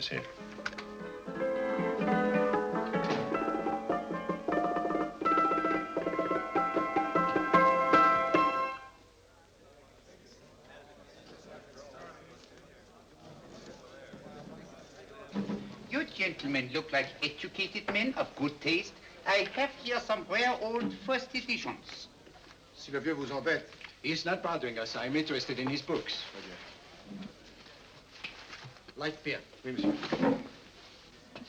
us here. You gentlemen look like educated men of good taste. I have here some rare old first editions. Si le vieux vous embête. He's not bothering us. I'm interested in his books. Light beer. Oui, monsieur.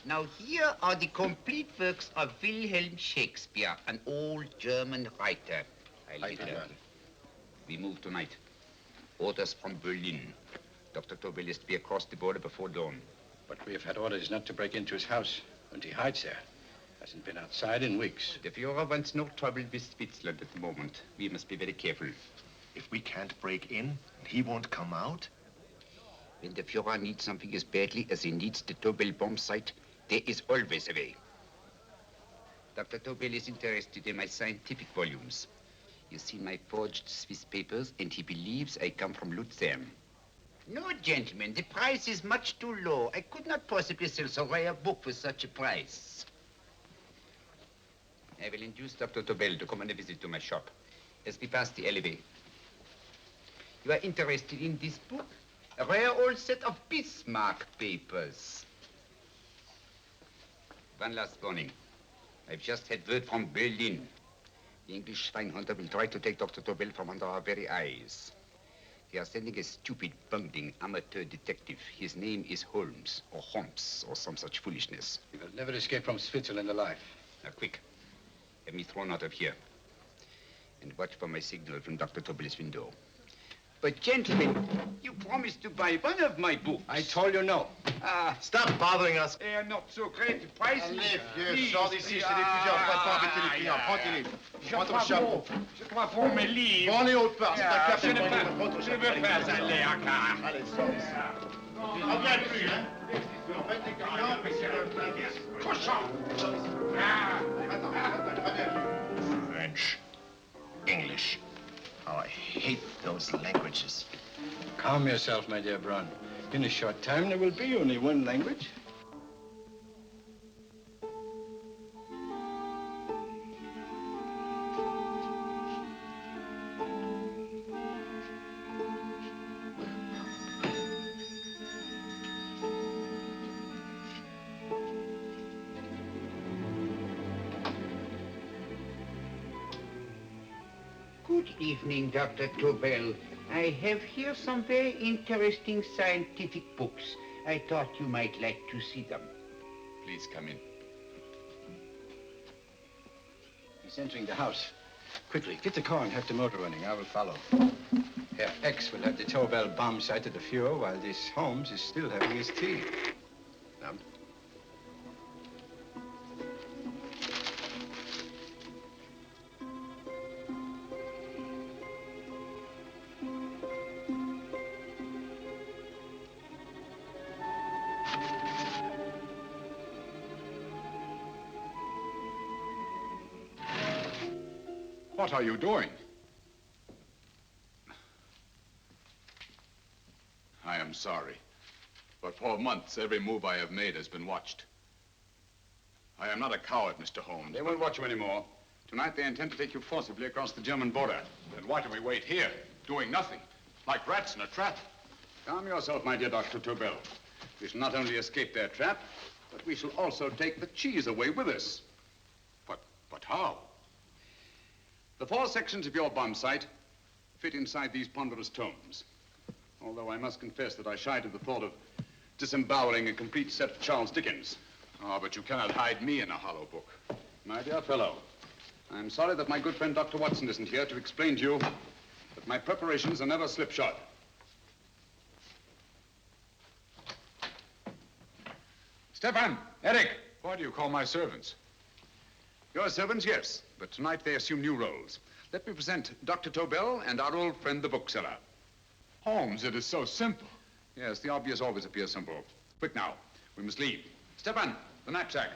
Now here are the complete works of Wilhelm Shakespeare, an old German writer. We move tonight. Orders from Berlin. Dr. Tobel is to be across the border before dawn. But we have had orders not to break into his house, and he hides there. Hasn't been outside in weeks. The Führer wants no trouble with Switzerland at the moment. We must be very careful. If we can't break in, he won't come out? When the Führer needs something as badly as he needs the Tobel bomb site, there is always a way. Dr. Tobel is interested in my scientific volumes. He's seen my forged Swiss papers, and he believes I come from Lucerne. No, gentlemen, the price is much too low. I could not possibly sell so rare a book for such a price. I will induce Dr. Tobel to come on a visit to my shop as we pass the alleyway. You are interested in this book? A rare old set of Bismarck papers. One last warning. I've just had word from Berlin. The English Schweinhunter will try to take Dr. Tobel from under our very eyes. They are sending a stupid, bungling amateur detective. His name is Holmes, or some such foolishness. He will never escape from Switzerland alive. Now, quick. Have me thrown out of here. And watch for my signal from Dr. Tobel's window. But, gentlemen, you promised to buy one of my books. I told you no. Stop bothering us. They are not so great. The price is... Allez, vieux, sors d'ici, c'est des plusieurs. On va pas embêter les clients. Prends tes livres. Prends ton chapeau. Je crois pour mes livres. Prends les hautes parts. C'est un café. Je ne veux pas aller à car. Allez, sors d'ici. Tu ne reviens plus, hein? En fait, les clients, mais c'est le... Cochon! French, English. Oh, I hate those languages. Calm yourself, my dear Braun. In a short time, there will be only one language. Good evening, Dr. Tobel. I have here some very interesting scientific books. I thought you might like to see them. Please come in. He's entering the house. Quickly, get the car and have the motor running. I will follow. Herr X will have the Tobel bomb site at the Führer while this Holmes is still having his tea. Now, what are you doing? I am sorry, but for months, every move I have made has been watched. I am not a coward, Mr. Holmes. They won't watch you anymore. Tonight, they intend to take you forcibly across the German border. Then why do we wait here, doing nothing, like rats in a trap? Calm yourself, my dear Dr. Tobel. We shall not only escape their trap, but we shall also take the cheese away with us. But how? The 4 sections of your bomb sight fit inside these ponderous tomes. Although I must confess that I shied at the thought of disemboweling a complete set of Charles Dickens. Oh, but you cannot hide me in a hollow book. My dear fellow, I'm sorry that my good friend Dr. Watson isn't here to explain to you that my preparations are never slipshod. Stefan, Eric, why do you call my servants? Your servants, yes, but tonight they assume new roles. Let me present Dr. Tobel and our old friend, the bookseller. Holmes, it is so simple. Yes, the obvious always appears simple. Quick now, we must leave. Stefan, the knapsack.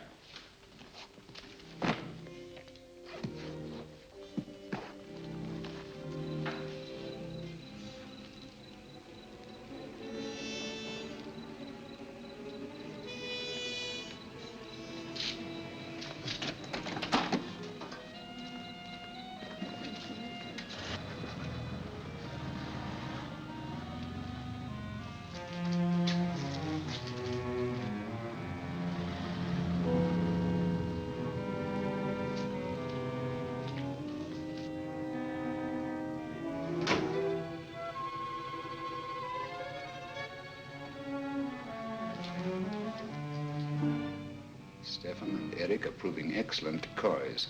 Stefan and Eric are proving excellent decoys.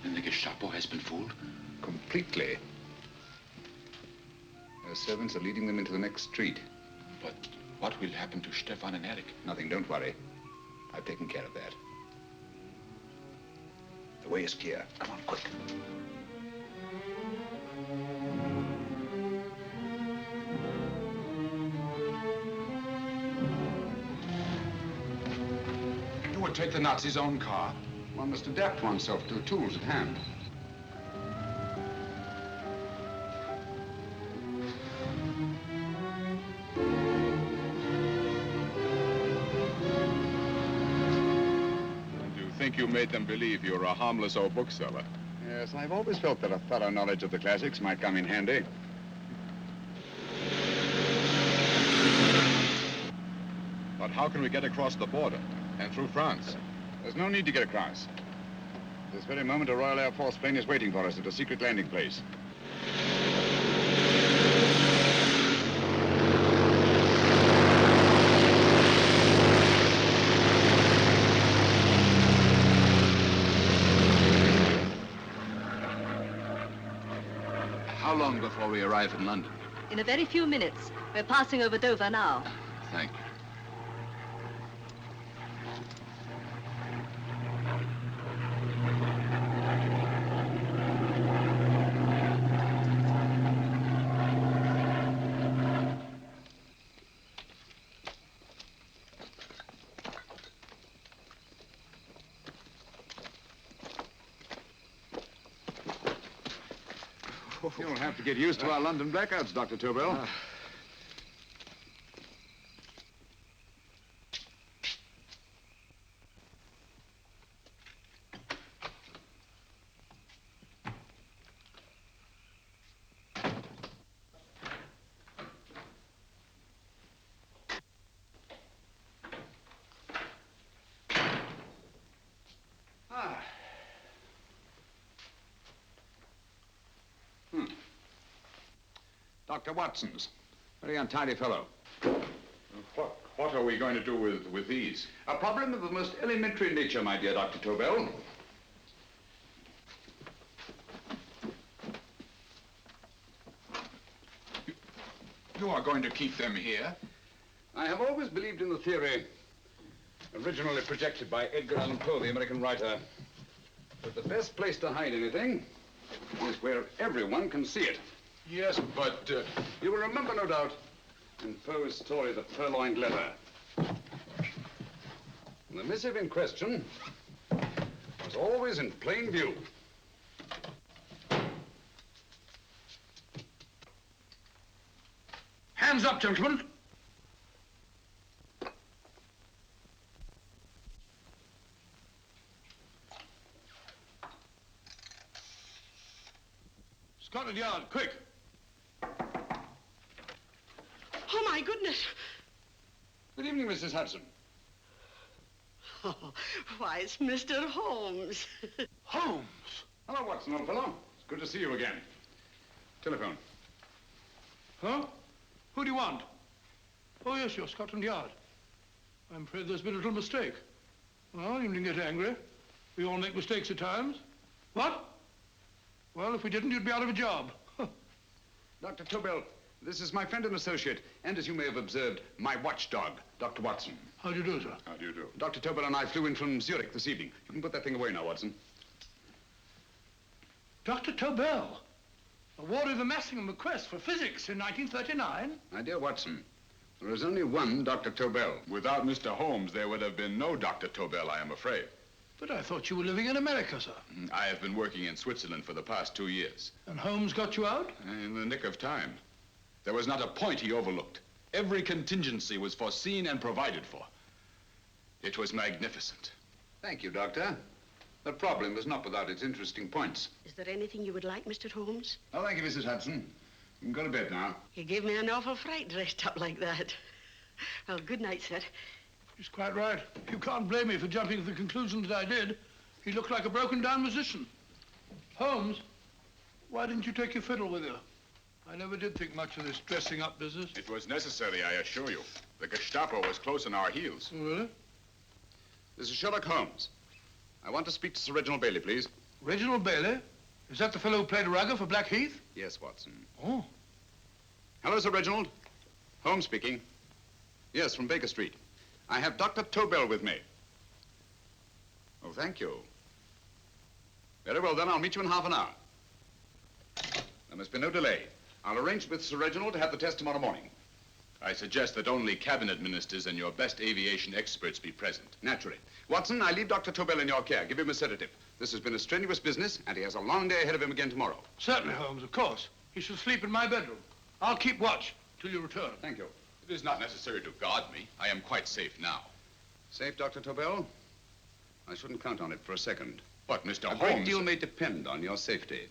And the Gestapo has been fooled? Completely. Their servants are leading them into the next street. But what will happen to Stefan and Eric? Nothing, don't worry. I've taken care of that. The way is clear. Come on, quick. You would take the Nazis' own car? One must adapt oneself to the tools at hand. You think you made them believe you're a harmless old bookseller? Yes, I've always felt that a thorough knowledge of the classics might come in handy. But how can we get across the border and through France? There's no need to get across. This very moment, a Royal Air Force plane is waiting for us at a secret landing place. How long before we arrive in London? In a very few minutes. We're passing over Dover now. Thank you. You'll have to get used to our London blackouts, Dr. Tobel. Dr. Watson's. Very untidy fellow. What are we going to do with these? A problem of the most elementary nature, my dear Dr. Tobel. You are going to keep them here? I have always believed in the theory, originally projected by Edgar Allan Poe, the American writer, that the best place to hide anything is where everyone can see it. Yes, but... You will remember, no doubt, in Poe's story, The Purloined Letter. The missive in question was always in plain view. Hands up, gentlemen. Scotland Yard, quick. Oh, my goodness. Good evening, Mrs. Hudson. Oh, why, it's Mr. Holmes. Holmes. Hello, Watson, old fellow. It's good to see you again. Telephone. Huh? Who do you want? Oh, yes, you're Scotland Yard. I'm afraid there's been a little mistake. Well, you needn't get angry. We all make mistakes at times. What? Well, if we didn't, you'd be out of a job. Dr. Tobel, this is my friend and associate, and as you may have observed, my watchdog, Dr. Watson. How do you do, sir? How do you do? Dr. Tobel and I flew in from Zurich this evening. You can put that thing away now, Watson. Dr. Tobel, awarded the Massingham Quest for physics in 1939. My dear Watson, there is only one Dr. Tobel. Without Mr. Holmes, there would have been no Dr. Tobel, I am afraid. But I thought you were living in America, sir. I have been working in Switzerland for the past 2 years. And Holmes got you out? In the nick of time. There was not a point he overlooked. Every contingency was foreseen and provided for. It was magnificent. Thank you, Doctor. The problem was not without its interesting points. Is there anything you would like, Mr. Holmes? Oh, thank you, Mrs. Hudson. You can go to bed now. You gave me an awful fright dressed up like that. Well, good night, sir. He's quite right. You can't blame me for jumping to the conclusion that I did. He looked like a broken-down musician. Holmes, why didn't you take your fiddle with you? I never did think much of this dressing-up business. It was necessary, I assure you. The Gestapo was close on our heels. Oh, really? This is Sherlock Holmes. I want to speak to Sir Reginald Bailey, please. Reginald Bailey? Is that the fellow who played Rugger for Blackheath? Yes, Watson. Oh. Hello, Sir Reginald. Holmes speaking. Yes, from Baker Street. I have Dr. Tobel with me. Oh, thank you. Very well, then. I'll meet you in half an hour. There must be no delay. I'll arrange with Sir Reginald to have the test tomorrow morning. I suggest that only cabinet ministers and your best aviation experts be present. Naturally. Watson, I leave Dr. Tobel in your care. Give him a sedative. This has been a strenuous business, and he has a long day ahead of him again tomorrow. Certainly, Holmes, of course. He shall sleep in my bedroom. I'll keep watch till you return. Thank you. It is not necessary to guard me. I am quite safe now. Safe, Dr. Tobel? I shouldn't count on it for a second. But, Mr. A Holmes... great deal may depend on your safety.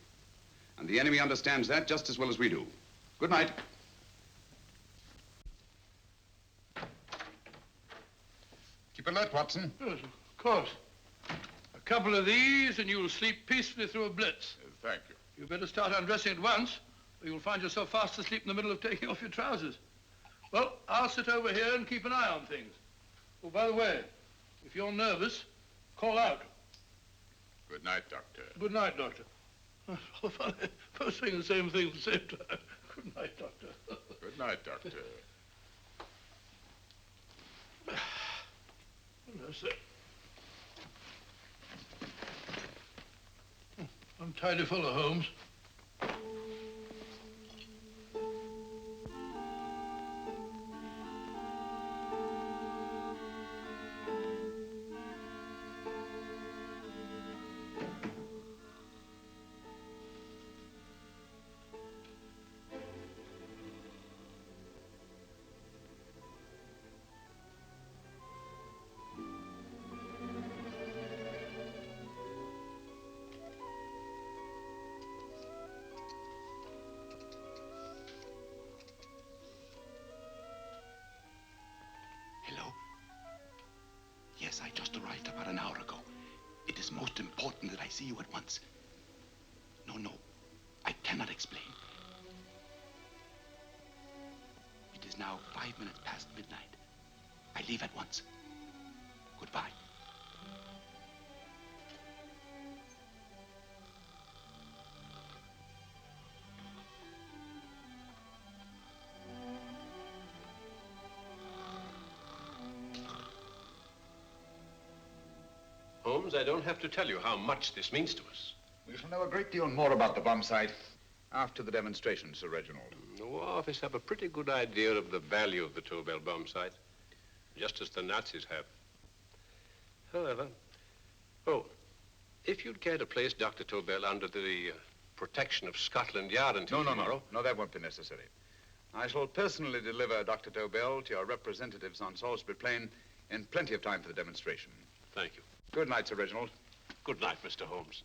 And the enemy understands that just as well as we do. Good night. Keep alert, Watson. Yes, of course. A couple of these and you'll sleep peacefully through a blitz. Thank you. You better start undressing at once, or you'll find yourself fast asleep in the middle of taking off your trousers. Well, I'll sit over here and keep an eye on things. Oh, by the way, if you're nervous, call out. Good night, Doctor. Good night, Doctor. Oh, funny. Both saying the same thing at the same time. Good night, Doctor. Good night, Doctor. That's it. Untidy fellow, Holmes. Hello? Yes, I just arrived about an hour ago. It is most important that I see you at once. No, I cannot explain. It is now 5 minutes past midnight. I leave at once. Goodbye. Holmes, I don't have to tell you how much this means to us. We shall know a great deal more about the bomb site after the demonstration, Sir Reginald. The War Office have a pretty good idea of the value of the Tobel bomb site, just as the Nazis have. However, if you'd care to place Dr. Tobel under the protection of Scotland Yard until tomorrow... No, that won't be necessary. I shall personally deliver Dr. Tobel to your representatives on Salisbury Plain in plenty of time for the demonstration. Thank you. Good night, Sir Reginald. Good night, Mr. Holmes.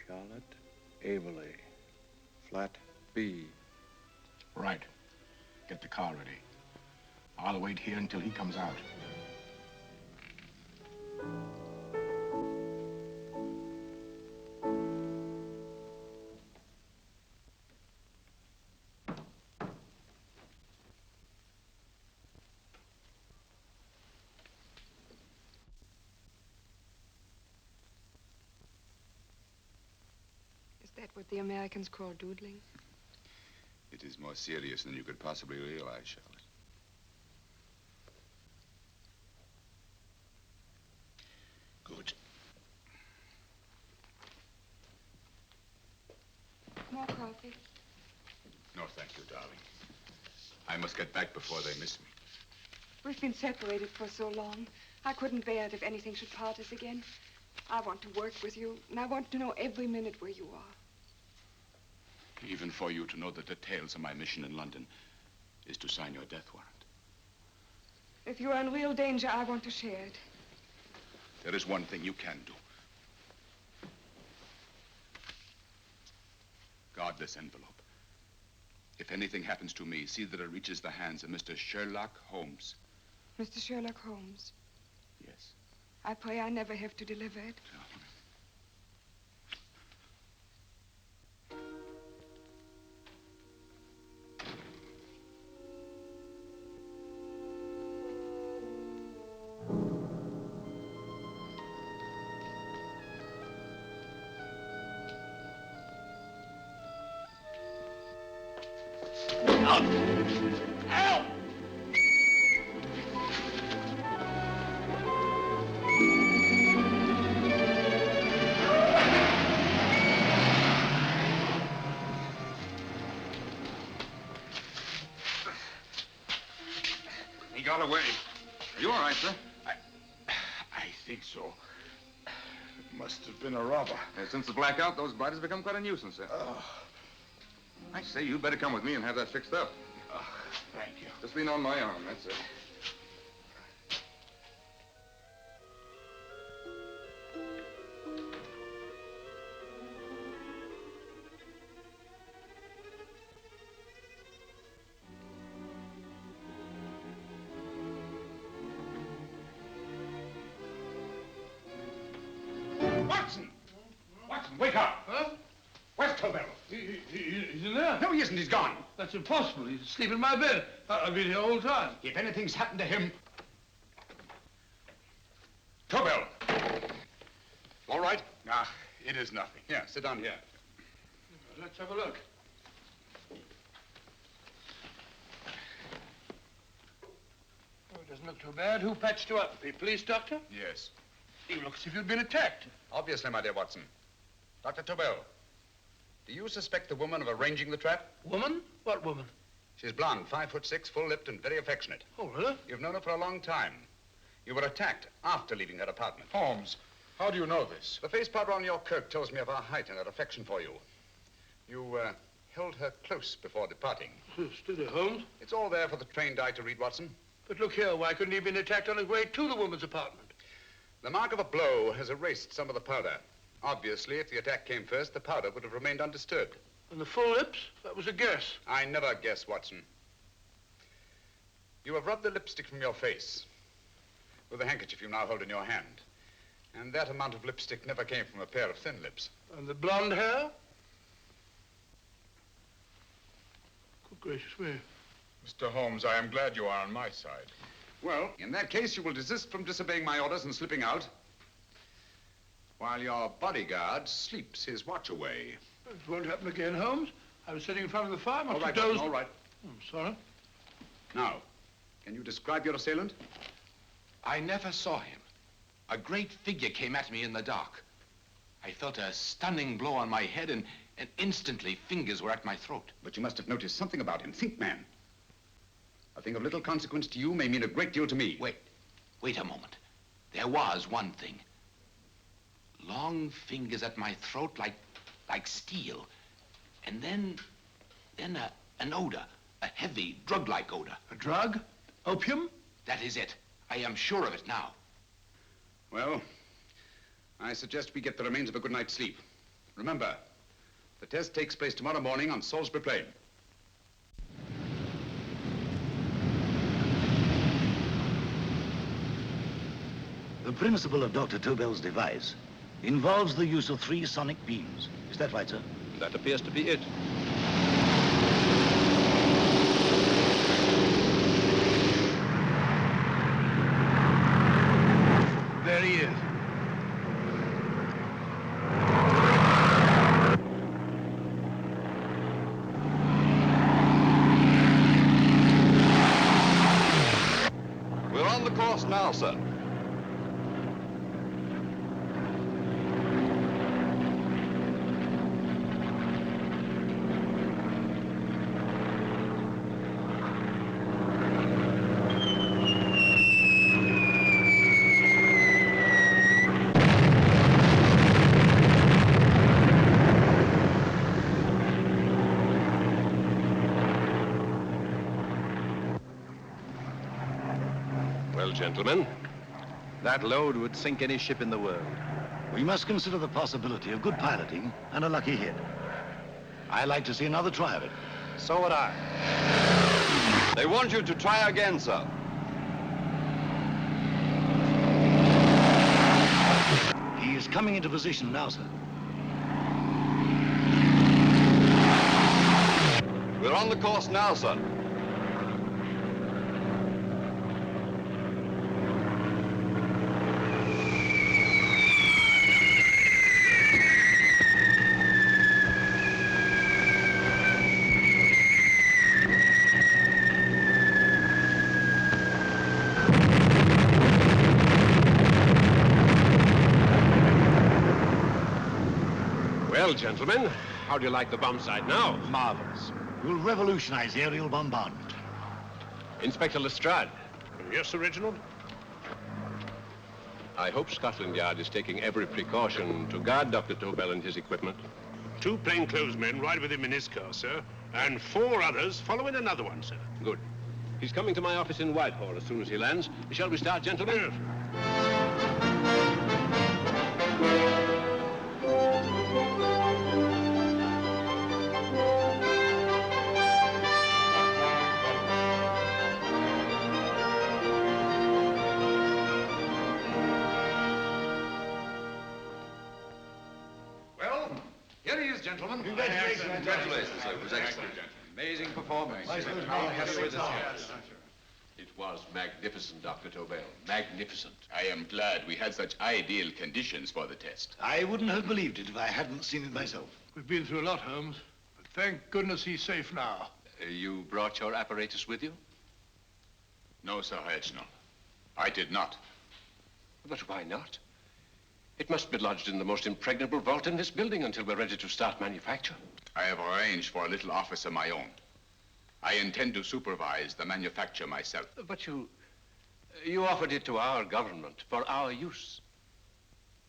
Charlotte Averley, flat B. Right. Get the car ready. I'll wait here until he comes out. Is that what the Americans call doodling? It is more serious than you could possibly realize, Charlotte. Good. More coffee? No, thank you, darling. I must get back before they miss me. We've been separated for so long. I couldn't bear it if anything should part us again. I want to work with you, and I want to know every minute where you are. Even for you to know the details of my mission in London is to sign your death warrant. If you are in real danger, I want to share it. There is one thing you can do. Guard this envelope. If anything happens to me, see that it reaches the hands of Mr. Sherlock Holmes. Mr. Sherlock Holmes. Yes. I pray I never have to deliver it. Help! He got away. Are you all right, sir? I think so. Must have been a robber. Since the blackout, those blighters become quite a nuisance, sir. I say, you better come with me and have that fixed up. Thank you. Just lean on my arm, that's it. Watson! Watson, wake up! Huh? Where's Tobel? He's in there. No, he isn't. He's gone. That's impossible. He's asleep in my bed. I've been here all the time. If anything's happened to him... Tobel! All right? Ah, it is nothing. Yeah, sit down here. Let's have a look. Oh, it doesn't look too bad. Who patched you up? The police doctor? Yes. You look as if you'd been attacked. Obviously, my dear Watson. Dr. Tobel, do you suspect the woman of arranging the trap? Woman? What woman? She's blonde, 5'6", full-lipped, and very affectionate. Oh, really? You've known her for a long time. You were attacked after leaving her apartment. Holmes, how do you know this? The face powder on your coat tells me of her height and her affection for you. You held her close before departing. Steady, Holmes. It's all there for the trained eye to read, Watson. But look here, why couldn't he have been attacked on his way to the woman's apartment? The mark of a blow has erased some of the powder. Obviously, if the attack came first, the powder would have remained undisturbed. And the full lips? That was a guess. I never guess, Watson. You have rubbed the lipstick from your face with the handkerchief you now hold in your hand. And that amount of lipstick never came from a pair of thin lips. And the blonde hair? Good gracious me. Mr. Holmes, I am glad you are on my side. Well, in that case, you will desist from disobeying my orders and slipping out while your bodyguard sleeps his watch away. It won't happen again, Holmes. I was sitting in front of the fire. All right, dozed. all right. I'm sorry. Now, can you describe your assailant? I never saw him. A great figure came at me in the dark. I felt a stunning blow on my head, and instantly fingers were at my throat. But you must have noticed something about him. Think, man. A thing of little consequence to you may mean a great deal to me. Wait a moment. There was one thing. Long fingers at my throat like steel. And then an odor, a heavy, drug-like odor. A drug? Opium? That is it. I am sure of it now. Well, I suggest we get the remains of a good night's sleep. Remember, the test takes place tomorrow morning on Salisbury Plain. The principle of Dr. Tobel's device involves the use of 3 sonic beams. Is that right, sir? That appears to be it. There he is. We're on the course now, sir. gentlemen. That load would sink any ship in the world. We must consider the possibility of good piloting and a lucky hit. I'd like to see another try of it. So would I. They want you to try again, sir. He is coming into position now, sir. We're on the course now, sir. Well, gentlemen, how do you like the bomb sight now? Marvelous. We'll revolutionize aerial bombardment. Inspector Lestrade. Yes, Sir Reginald? I hope Scotland Yard is taking every precaution to guard Dr. Tobel and his equipment. 2 plainclothesmen ride with him in his car, sir, and 4 others follow in another one, sir. Good. He's coming to my office in Whitehall as soon as he lands. Shall we start, gentlemen? Yes. Here he is, gentlemen. Congratulations, sir. It was excellent. Amazing performance. It was magnificent, Dr. Tobel. Magnificent. I am glad we had such ideal conditions for the test. I wouldn't have believed it if I hadn't seen it myself. We've been through a lot, Holmes, but thank goodness he's safe now. You brought your apparatus with you? No, Sir Reginald. I did not. But why not? It must be lodged in the most impregnable vault in this building until we're ready to start manufacture. I have arranged for a little office of my own. I intend to supervise the manufacture myself. But you offered it to our government for our use.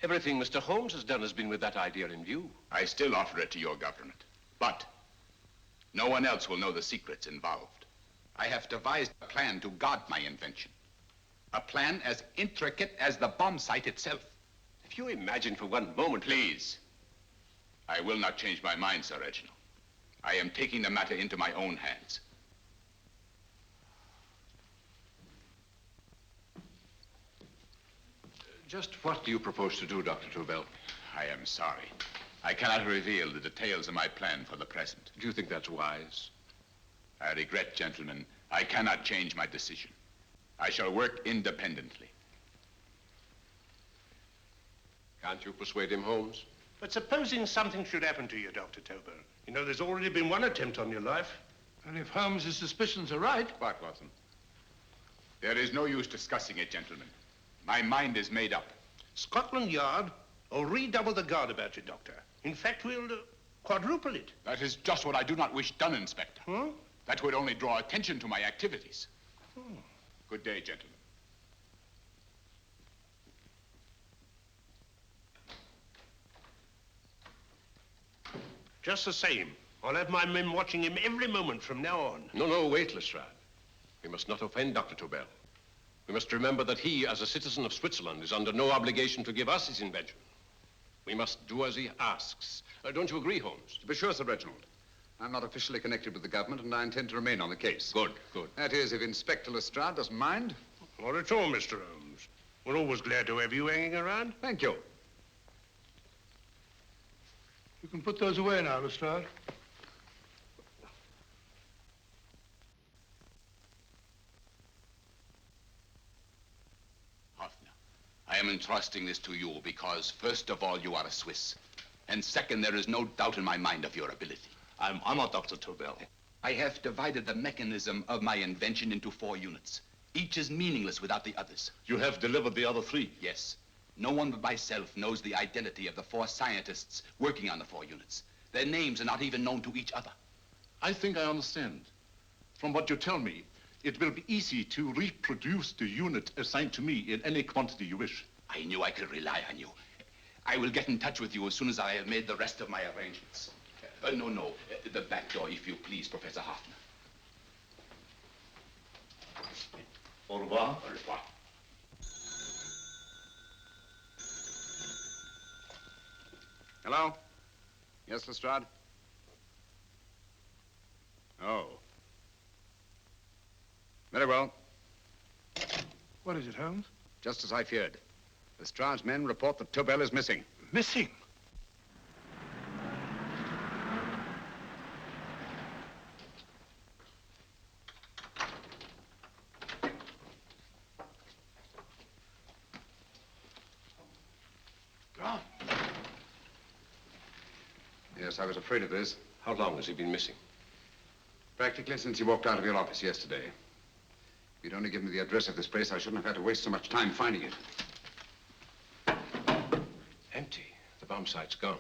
Everything Mr. Holmes has done has been with that idea in view. I still offer it to your government, but no one else will know the secrets involved. I have devised a plan to guard my invention. A plan as intricate as the bomb sight itself. If you imagine for one moment... Please. I will not change my mind, Sir Reginald. I am taking the matter into my own hands. Just what do you propose to do, Dr. Tobel? I am sorry. I cannot reveal the details of my plan for the present. Do you think that's wise? I regret, gentlemen, I cannot change my decision. I shall work independently. Can't you persuade him, Holmes? But supposing something should happen to you, Dr. Tobel. You know, there's already been one attempt on your life. And if Holmes' suspicions are right... What, Watson? There is no use discussing it, gentlemen. My mind is made up. Scotland Yard will redouble the guard about you, Doctor. In fact, we'll quadruple it. That is just what I do not wish done, Inspector. Huh? That would only draw attention to my activities. Good day, gentlemen. Just the same, I'll have my men watching him every moment from now on. No, wait, Lestrade. We must not offend Dr. Tobel. We must remember that he, as a citizen of Switzerland, is under no obligation to give us his invention. We must do as he asks. Don't you agree, Holmes? To be sure, Sir Reginald. I'm not officially connected with the government, and I intend to remain on the case. Good. That is, if Inspector Lestrade doesn't mind. Not at all, Mr. Holmes. We're always glad to have you hanging around. Thank you. You can put those away now, Lestrade. Hoffner, I am entrusting this to you because, first of all, you are a Swiss. And second, there is no doubt in my mind of your ability. I'm honored, Dr. Tobel. I have divided the mechanism of my invention into 4 units. Each is meaningless without the others. You have delivered the other 3? Yes. No one but myself knows the identity of the 4 scientists working on the 4 units. Their names are not even known to each other. I think I understand. From what you tell me, it will be easy to reproduce the unit assigned to me in any quantity you wish. I knew I could rely on you. I will get in touch with you as soon as I have made the rest of my arrangements. No, the back door, if you please, Professor Hoffner. Au revoir. Au revoir. Hello? Yes, Lestrade? Oh. Very well. What is it, Holmes? Just as I feared. Lestrade's men report that Tobel is missing. Missing? Gone. Yes, I was afraid of this. How long has he been missing? Practically since he walked out of your office yesterday. If you'd only given me the address of this place, I shouldn't have had to waste so much time finding it. Empty. The bomb site's gone.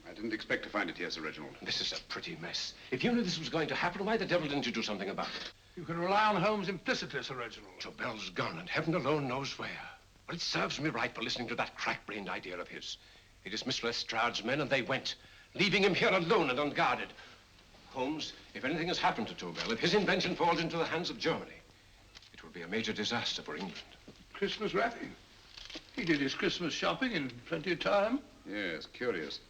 I didn't expect to find it here, Sir Reginald. This is a pretty mess. If you knew this was going to happen, why the devil didn't you do something about it? You can rely on Holmes implicitly, Sir Reginald. Tobel's gone, and heaven alone knows where. Well, it serves me right for listening to that crack-brained idea of his. He dismissed Lestrade's men, and they went, leaving him here alone and unguarded. Holmes, if anything has happened to Tobel, if his invention falls into the hands of Germany, it will be a major disaster for England. Christmas wrapping. He did his Christmas shopping in plenty of time. Yes, curious.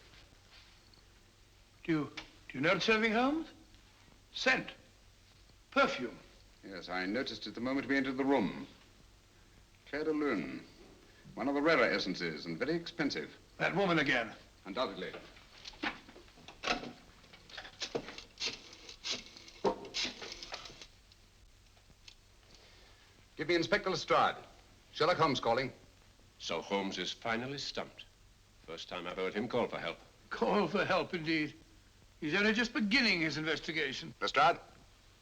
Do you notice anything, Holmes? Scent. Perfume. Yes, I noticed it the moment we entered the room. Claire de Lune. One of the rarer essences, and very expensive. That woman again. Undoubtedly. Give me Inspector Lestrade. Sherlock Holmes calling. So Holmes is finally stumped. First time I've heard him call for help. Call for help, indeed. He's only just beginning his investigation. Lestrade,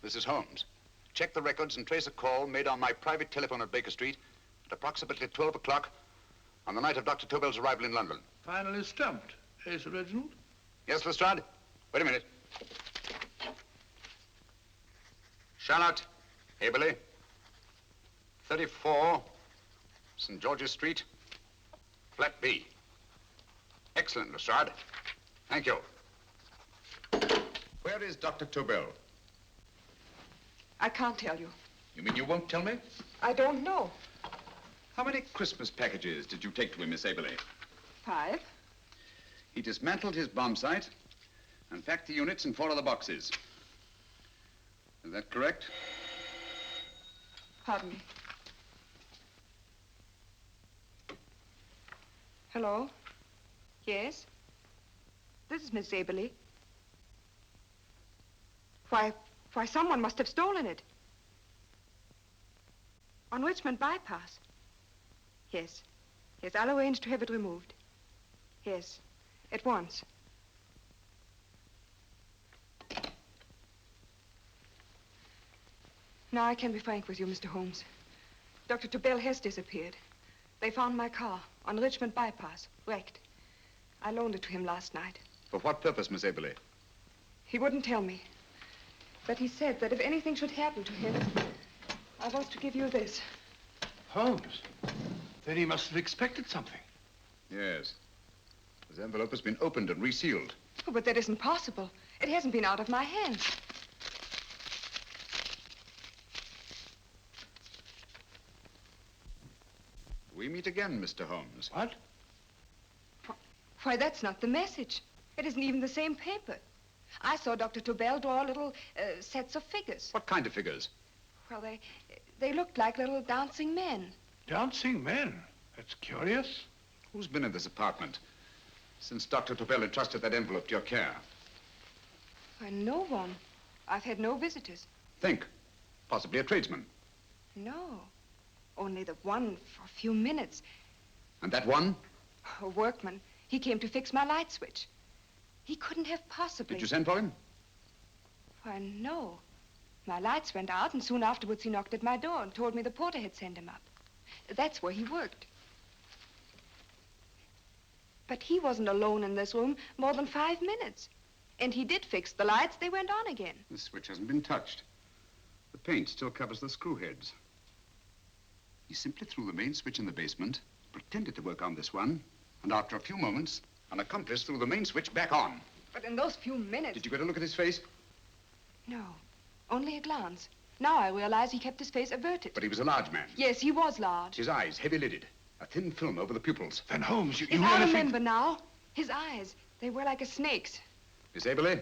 this is Holmes. Check the records and trace a call made on my private telephone at Baker Street at approximately 12 o'clock on the night of Dr. Tobel's arrival in London. Finally stumped, eh, Sir Reginald? Yes, Lestrade? Wait a minute. Charlotte, Aberley, 34, St. George's Street, flat B. Excellent, Lestrade. Thank you. Where is Dr. Tobel? I can't tell you. You mean you won't tell me? I don't know. How many Christmas packages did you take to him, Miss Aberley? 5. He dismantled his bomb site and packed the units in 4 other boxes. Is that correct? Pardon me. Hello? Yes? This is Miss Aberley. Why, someone must have stolen it. On Richmond Bypass. Yes. Yes, I'll arrange to have it removed. Yes, at once. Now I can be frank with you, Mr. Holmes. Dr. Tobel has disappeared. They found my car on Richmond Bypass, wrecked. I loaned it to him last night. For what purpose, Miss Aberley? He wouldn't tell me. But he said that if anything should happen to him, I was to give you this. Holmes? Then he must have expected something. Yes. This envelope has been opened and resealed. Oh, but that isn't possible. It hasn't been out of my hands. We meet again, Mr. Holmes. What? Why, that's not the message. It isn't even the same paper. I saw Dr. Tobel draw little sets of figures. What kind of figures? Well, they looked like little dancing men. Dancing men? That's curious. Who's been in this apartment since Dr. Tobel entrusted that envelope to your care? Why, no one. I've had no visitors. Think. Possibly a tradesman. No. Only the one for a few minutes. And that one? A workman. He came to fix my light switch. He couldn't have possibly... Did you send for him? Why, no. My lights went out, and soon afterwards he knocked at my door and told me the porter had sent him up. That's where he worked. But he wasn't alone in this room more than 5 minutes. And he did fix the lights. They went on again. The switch hasn't been touched. The paint still covers the screw heads. He simply threw the main switch in the basement, pretended to work on this one, and after a few moments, an accomplice threw the main switch back on. But in those few minutes... Did you get a look at his face? No, only a glance. Now I realize he kept his face averted. But he was a large man. Yes, he was large. His eyes heavy-lidded, a thin film over the pupils. Then Holmes, you I remember now. His eyes. They were like a snake's. Miss Aberley,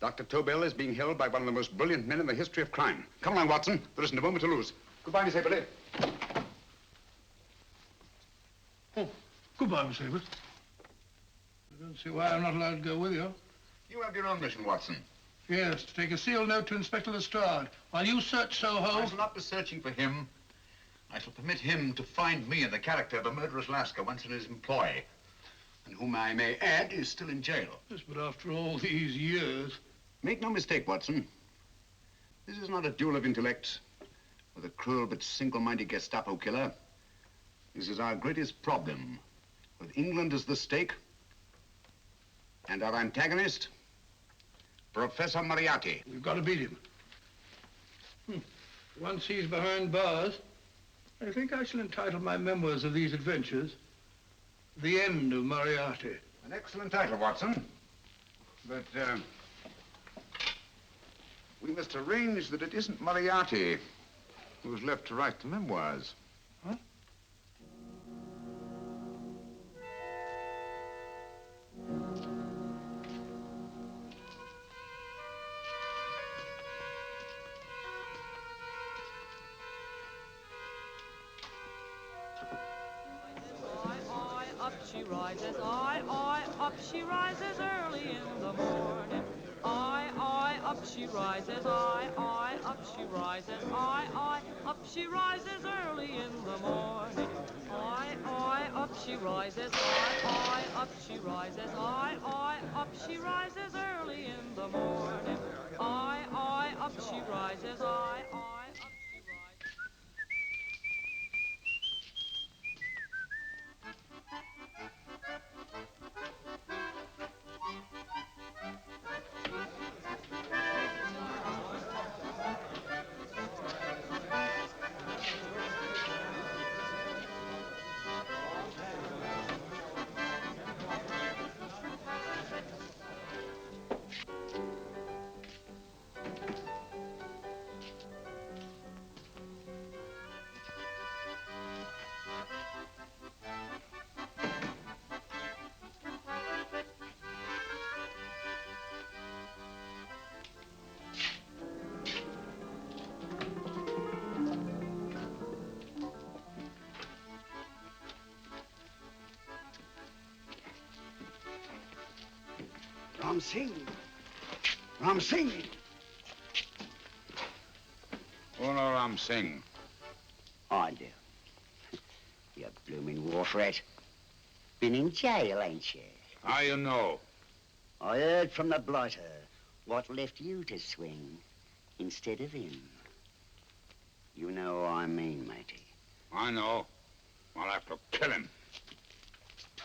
Dr. Tobel is being held by one of the most brilliant men in the history of crime. Come along, Watson. There isn't a moment to lose. Goodbye, Miss Aberley. Oh, goodbye, Miss Abbott. I don't see why I'm not allowed to go with you. You have your own mission, Watson. Yes, to take a sealed note to Inspector Lestrade while you search Soho. I shall not be searching for him. I shall permit him to find me in the character of a murderous Lascar once in his employ, and whom I may add is still in jail. Yes, but after all these years... Make no mistake, Watson. This is not a duel of intellects with a cruel but single-minded Gestapo killer. This is our greatest problem, with England as the stake, and our antagonist, Professor Moriarty. We've got to beat him. Once he's behind bars, I think I shall entitle my memoirs of these adventures, The End of Moriarty. An excellent title, Watson. But, we must arrange that it isn't Moriarty who's left to write the memoirs. Huh? Up she rises, up she rises early in the morning. Up she rises, up she rises, up she rises early in the morning. Up she rises, up she rises, up she rises early in the morning. Up she rises, up she rises. Ram Singh. Ram Singh. Oh, no, Ram Singh. I do. You blooming wharf rat. Been in jail, ain't you? How you know? I heard from the blighter what left you to swing instead of him. You know what I mean, matey. I know. I'll have to kill him.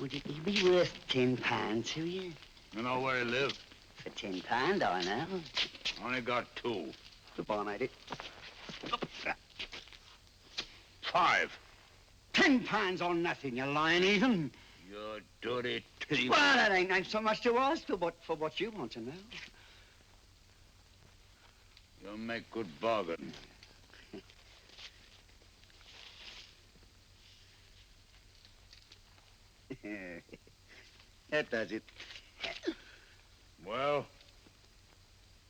Would it be worth £10 to you? You know where he lives? For £10, I know. Only got 2. Goodbye, matey. 5. £10 on nothing, you lying heathen. You dirty thief. Well, that ain't so much to ask for what you want to know. You make good bargain. That does it. Well?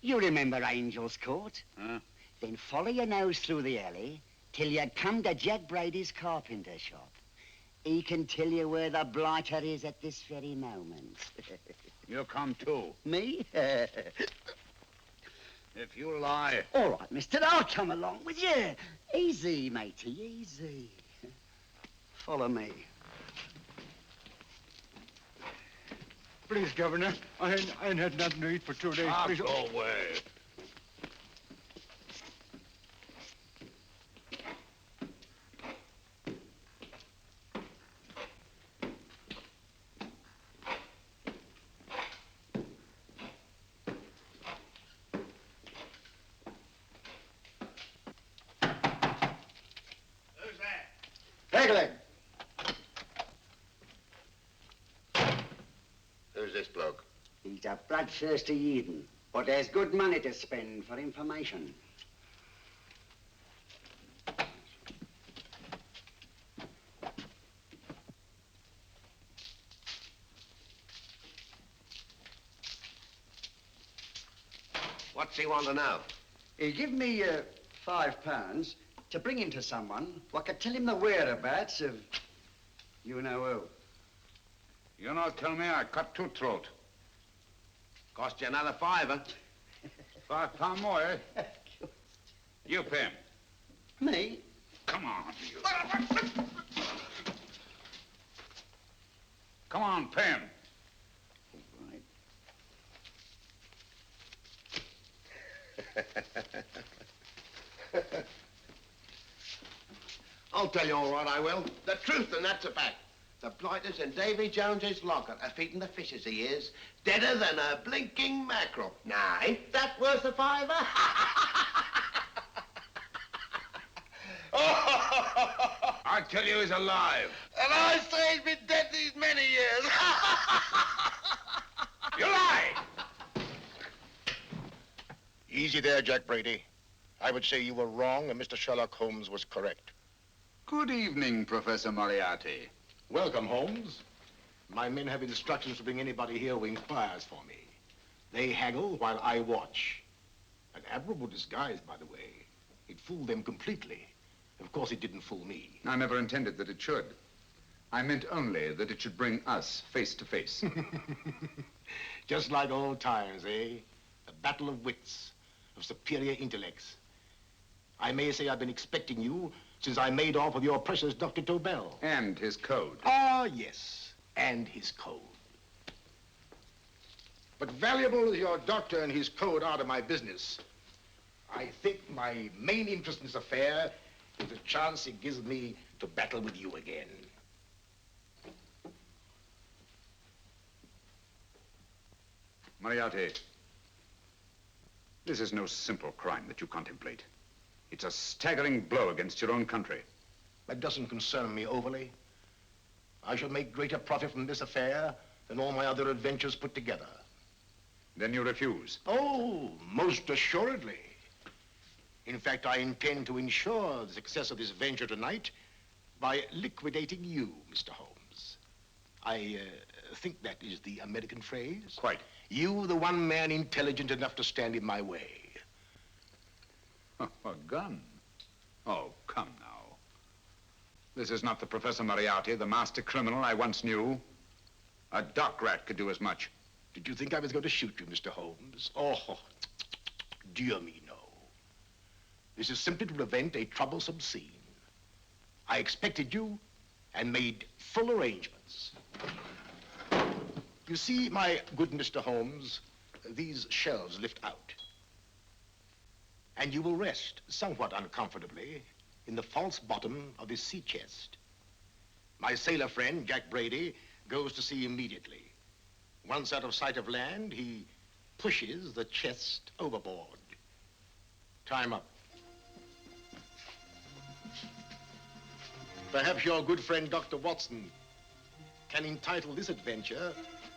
You remember Angel's Court? Huh? Then follow your nose through the alley till you come to Jack Brady's carpenter shop. He can tell you where the blighter is at this very moment. You come too. Me? If you lie... All right, mister, I'll come along with you. Easy, matey, easy. Follow me. Please, Governor, I ain't had nothing to eat for 2 days. Please. Go away. Pegleg. Who's this bloke? He's a bloodthirsty heathen, but there's good money to spend for information. What's he want to know? He give me £5 to bring him to someone who could tell him the whereabouts of you know who. You not tell me I cut two throat. Cost you another £5. £5 more, eh? You pay him. Me? Come on, you. Come on, pay him. I'll tell you all right, I will. The truth, and that's a fact. The blighters in Davy Jones's locker are feeding the fishes, he is. Deader than a blinking mackerel. Now, ain't that worth a £5? I tell you he's alive. And I say he's been dead these many years. You lie! Easy there, Jack Brady. I would say you were wrong and Mr. Sherlock Holmes was correct. Good evening, Professor Moriarty. Welcome, Holmes. My men have instructions to bring anybody here who inquires for me. They haggle while I watch. An admirable disguise, by the way. It fooled them completely. Of course, it didn't fool me. I never intended that it should. I meant only that it should bring us face to face. Just like old times, eh? A battle of wits, of superior intellects. I may say I've been expecting you since I made off with your precious Dr. Tobel. And his code. Ah, yes, and his code. But valuable as your doctor and his code are to my business, I think my main interest in this affair is the chance it gives me to battle with you again. Moriarty, this is no simple crime that you contemplate. It's a staggering blow against your own country. That doesn't concern me overly. I shall make greater profit from this affair than all my other adventures put together. Then you refuse? Oh, most assuredly. In fact, I intend to ensure the success of this venture tonight by liquidating you, Mr. Holmes. I think that is the American phrase. Quite. You, the one man intelligent enough to stand in my way. A gun? Oh, come now. This is not the Professor Moriarty, the master criminal I once knew. A dock rat could do as much. Did you think I was going to shoot you, Mr. Holmes? Oh, dear me, no. This is simply to prevent a troublesome scene. I expected you and made full arrangements. You see, my good Mr. Holmes, these shelves lift out. And you will rest somewhat uncomfortably in the false bottom of this sea chest. My sailor friend, Jack Brady, goes to sea immediately. Once out of sight of land, he pushes the chest overboard. Time up. Perhaps your good friend, Dr. Watson, can entitle this adventure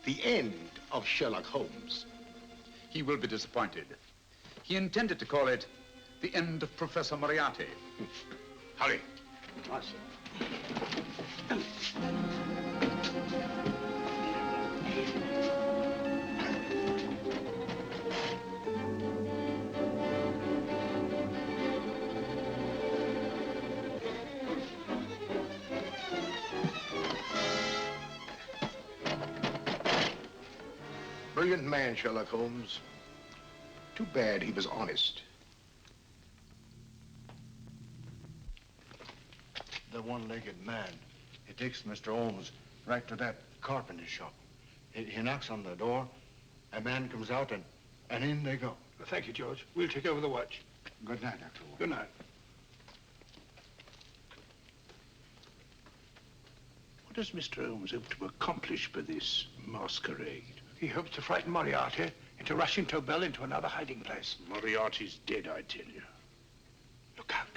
The End of Sherlock Holmes. He will be disappointed. He intended to call it The End of Professor Moriarty. Hurry. Right, sir. Brilliant man, Sherlock Holmes. Too bad he was honest. The one-legged man. He takes Mr. Holmes right to that carpenter shop. He knocks on the door. A man comes out and in they go. Thank you, George. We'll take over the watch. Good night, Dr. Holmes. Good night. What does Mr. Holmes hope to accomplish by this masquerade? He hopes to frighten Moriarty into rushing Tobel into another hiding place. Moriarty's dead, I tell you. Look out.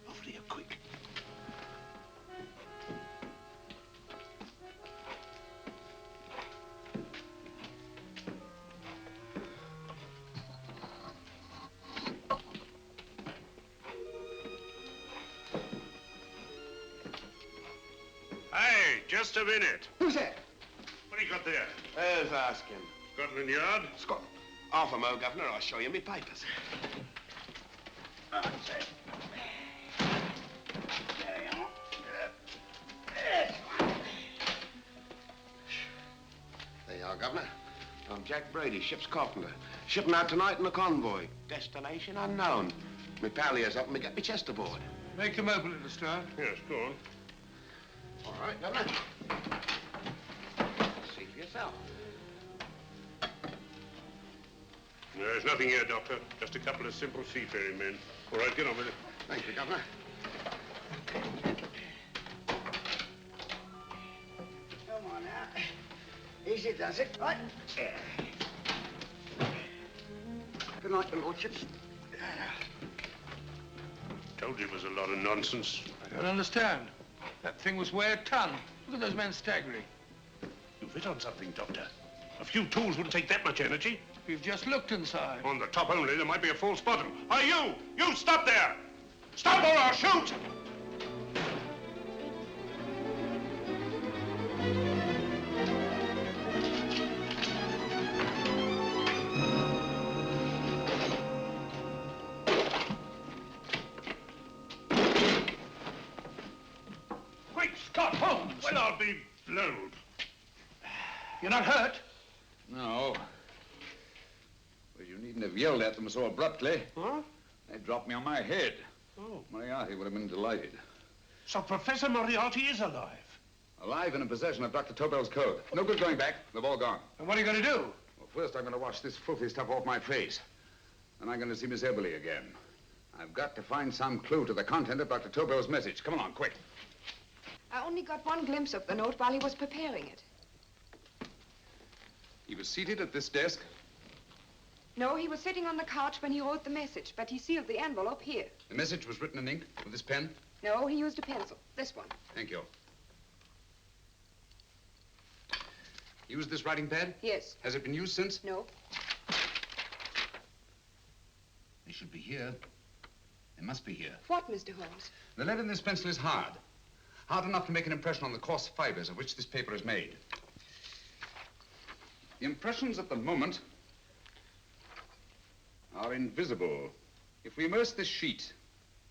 Over here, quick. Hey, just a minute. Who's that? What do you got there? Who's asking? Scotland Yard? Half a mo, Governor. I'll show you my papers. That's it. There you are. There you are, Governor. I'm Jack Brady, ship's carpenter. Shipping out tonight in a convoy. Destination unknown. My pal here's helping me get my chest aboard. Make them open it, Lestrade. Yes, go on. All right, Governor. See for yourself. There's nothing here, Doctor. Just a couple of simple seafaring men. All right, get on with it. Thank you, Governor. Come on now. Easy does it. Right. Good night, your lordships. Told you it was a lot of nonsense. I don't understand. That thing was weigh a ton. Look at those men staggering. You've hit on something, Doctor. A few tools wouldn't take that much energy. We've just looked inside. On the top only, there might be a false bottom. Hey, you! You stop there! Stop or I'll shoot! Great Scott, Holmes! Well, I'll be blowed. You're not hurt? No. Well, you needn't have yelled at them so abruptly. Huh? They dropped me on my head. Oh. Moriarty would have been delighted. So Professor Moriarty is alive? Alive and in possession of Dr. Tobel's code. No good going back. They've all gone. And what are you going to do? Well, first I'm going to wash this filthy stuff off my face. Then I'm going to see Miss Eberly again. I've got to find some clue to the content of Dr. Tobel's message. Come along, quick. I only got one glimpse of the note while he was preparing it. He was seated at this desk. No, he was sitting on the couch when he wrote the message, but he sealed the envelope here. The message was written in ink with this pen. No, he used a pencil. This one. Thank you. Used this writing pad? Yes. Has it been used since? No. They should be here. They must be here. What, Mr. Holmes? The lead in this pencil is hard. Hard enough to make an impression on the coarse fibers of which this paper is made. The impressions at the moment are invisible. If we immerse this sheet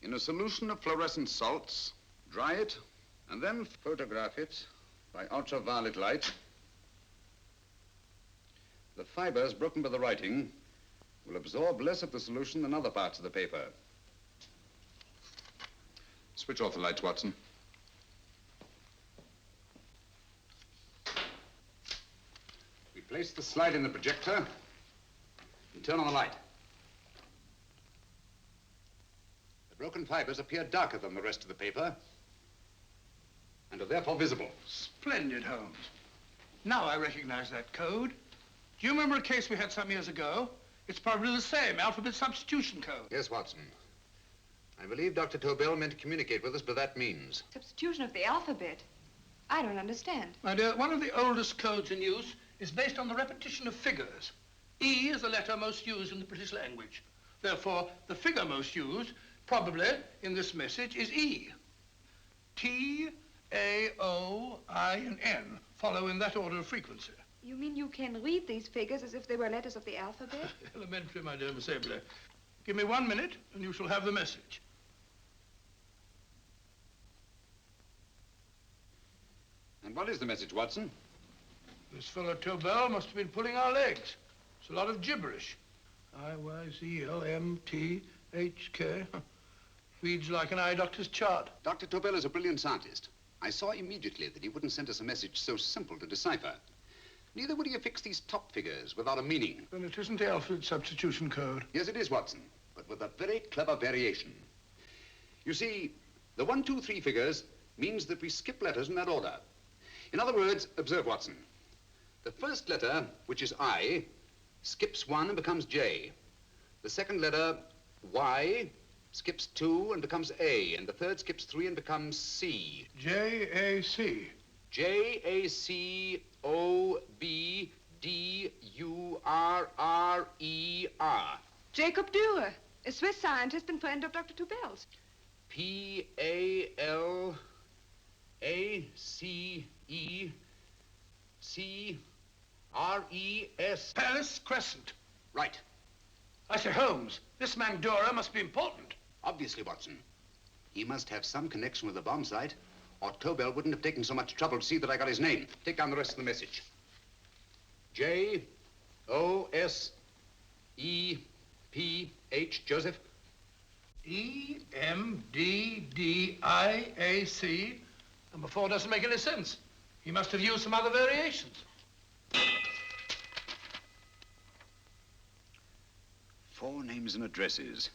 in a solution of fluorescent salts, dry it, and then photograph it by ultraviolet light, the fibers broken by the writing will absorb less of the solution than other parts of the paper. Switch off the lights, Watson. We place the slide in the projector and turn on the light. The broken fibers appear darker than the rest of the paper and are therefore visible. Splendid, Holmes. Now I recognize that code. Do you remember a case we had some years ago? It's probably the same, alphabet substitution code. Yes, Watson. I believe Dr. Tobel meant to communicate with us by that means. Substitution of the alphabet? I don't understand. My dear, one of the oldest codes in use is based on the repetition of figures. E is the letter most used in the British language. Therefore, the figure most used, probably in this message, is E. T, A, O, I, and N follow in that order of frequency. You mean you can read these figures as if they were letters of the alphabet? Elementary, my dear Miss Eberly. Give me 1 minute, and you shall have the message. And what is the message, Watson? This fellow Tobel must have been pulling our legs. It's a lot of gibberish. I-Y-Z-L-M-T-H-K. Reads like an eye doctor's chart. Dr. Tobel is a brilliant scientist. I saw immediately that he wouldn't send us a message so simple to decipher. Neither would he affix these top figures without a meaning. Then it isn't the alphabet substitution code. Yes, it is, Watson, but with a very clever variation. You see, the 1, 2, 3 figures means that we skip letters in that order. In other words, observe, Watson. The first letter, which is I, skips 1 and becomes J. The second letter, Y, skips 2 and becomes A. And the third skips 3 and becomes C. J-A-C. J-A-C-O-B-D-U-R-R-E-R. Jacob Dürer, a Swiss scientist and friend of Dr. Tobel's. P-A-L-A-C-E-C-R-E-S. Paris Crescent. Right. I say, Holmes, this man Dora must be important. Obviously, Watson. He must have some connection with the bomb site, or Tobel wouldn't have taken so much trouble to see that I got his name. Take down the rest of the message. J-O-S-E-P-H, Joseph. E-M-D-D-I-A-C. Number 4 doesn't make any sense. He must have used some other variations. 4 names and addresses.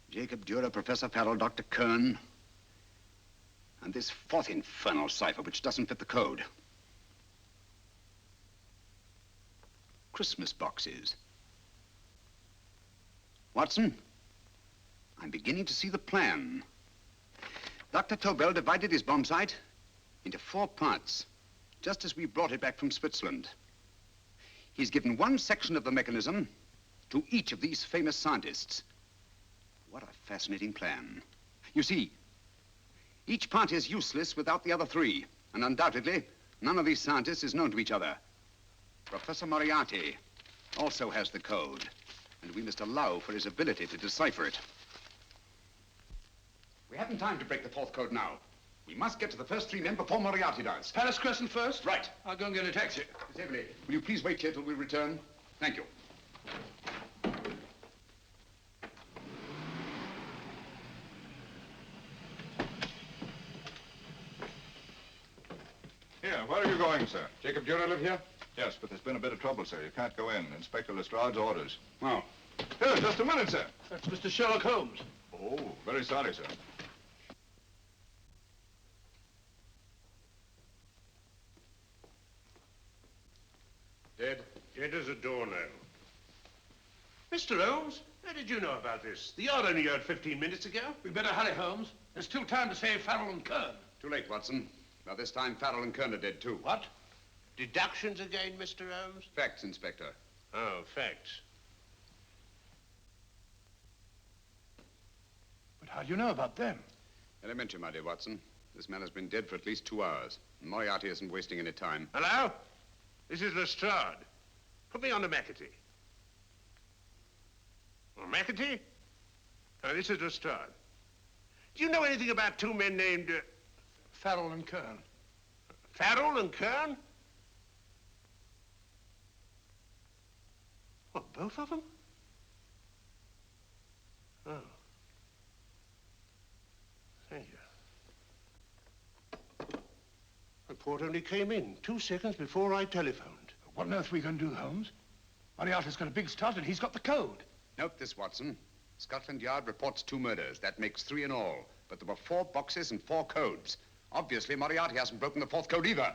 Jacob Dura, Professor Farrell, Dr. Kern, and this 4th infernal cipher which doesn't fit the code. Christmas boxes. Watson, I'm beginning to see the plan. Dr. Tobel divided his bomb site into 4 parts, just as we brought it back from Switzerland. He's given one section of the mechanism to each of these famous scientists. What a fascinating plan. You see, each part is useless without the other 3, and undoubtedly, none of these scientists is known to each other. Professor Moriarty also has the code, and we must allow for his ability to decipher it. We haven't time to break the 4th code now. We must get to the first 3 men before Moriarty does. Palace Crescent first? Right. I'll go and get a taxi. Miss Everly, will you please wait here till we return? Thank you. Here, where are you going, sir? Jacob Dura live here? Yes, but there's been a bit of trouble, sir. You can't go in. Inspector Lestrade's orders. Oh. Here, just a minute, sir. That's Mr. Sherlock Holmes. Oh, very sorry, sir. Dead? Dead as a doornail. Mr. Holmes, how did you know about this? The yard only heard 15 minutes ago. We better hurry, Holmes. There's still time to save Farrell and Kern. Too late, Watson. By this time, Farrell and Kern are dead, too. What? Deductions again, Mr. Holmes? Facts, Inspector. Oh, facts. But how do you know about them? Elementary, my dear Watson. This man has been dead for at least 2 hours. Moriarty isn't wasting any time. Hello? This is Lestrade. Put me on to McAtee. Oh, McAtee? Oh, this is Lestrade. Do you know anything about 2 men named... Farrell and Kern. Farrell and Kern? What, both of them? Oh. Thank you. Report only came in 2 seconds before I telephoned. What on earth are we going to do, Holmes? Moriarty's got a big start and he's got the code. Note this, Watson. Scotland Yard reports 2 murders. That makes 3 in all. But there were 4 boxes and 4 codes. Obviously, Moriarty hasn't broken the 4th code either.